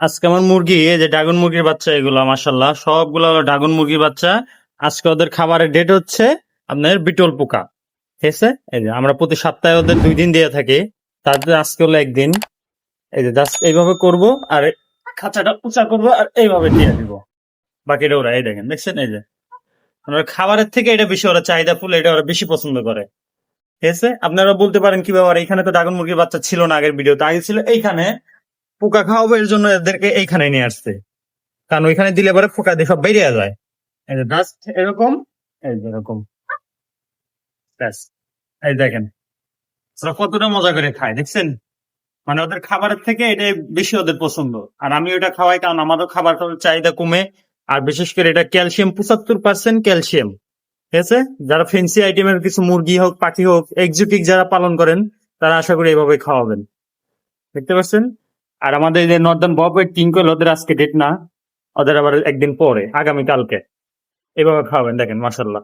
আজকে আমার মুরগি, এই যে ড্রাগন মুরগির বাচ্চা, এগুলো মাশাল্লাহ সবগুলো হলো ড্রাগন মুরগির বাচ্চা। আজকে ওদের খাবারের ডেট হচ্ছে আপনার বিটল পোকা। ঠিক আছে, এই যে আমরা প্রতি সপ্তাহে ওদের 2 দিন দিয়ে থাকি, তারপরে আজকে হলো একদিন। এই যে জাস্ট এইভাবে করব, আর খাঁচাটা উঁচা করবো আর এইভাবে দিয়ে দিব। বাকিটা ওরা, এই দেখেন, দেখছেন, এই যে ওরা খাবারের থেকে এটা বেশি ওরা চাহিদা ফুল, এটা ওরা বেশি পছন্দ করে। ঠিক আছে, আপনারা বলতে পারেন কি ব্যাপার, এখানে তো ড্রাগন মুরগির বাচ্চা ছিল না আগের ভিডিওতে, আগে ছিল এইখানে। পোকা খাওয়াবো এর জন্য এদেরকে এইখানে নিয়ে আসছে, কারণ ওইখানে দিলে পরে পোকা দিয়ে সব বেরিয়ে যায়। এই যে জাস্ট এরকম, এই যে এরকম, ব্যাস। এই দেখেন ওরা কতটা মজা করে খায়, দেখছেন? মানে ওদের খাবারের থেকে এটাই বেশি ওদের পছন্দ। আর আমি ওটা খাওয়াই কারণ আমারও খাবার খাওয়ার চাহিদা কমে। আর বিশেষ করে এটা ক্যালসিয়াম, 75% ক্যালসিয়াম। ঠিক আছে, যারা ফেন্সি আইটেমের কিছু মুরগি হোক, পাখি হোক, এক্সোটিক যারা পালন করেন, তারা আশা করি এইভাবে খাওয়াবেন। দেখতে পাচ্ছেন? আর আমাদের এই যে নর্দার্ন বব টিঙ্কল, ওদের আজকে ডেট না, ওদের আবার একদিন পরে, আগামী কালকে। এইভাবে খাওয়াবেন, দেখেন মাসাল্লাহ।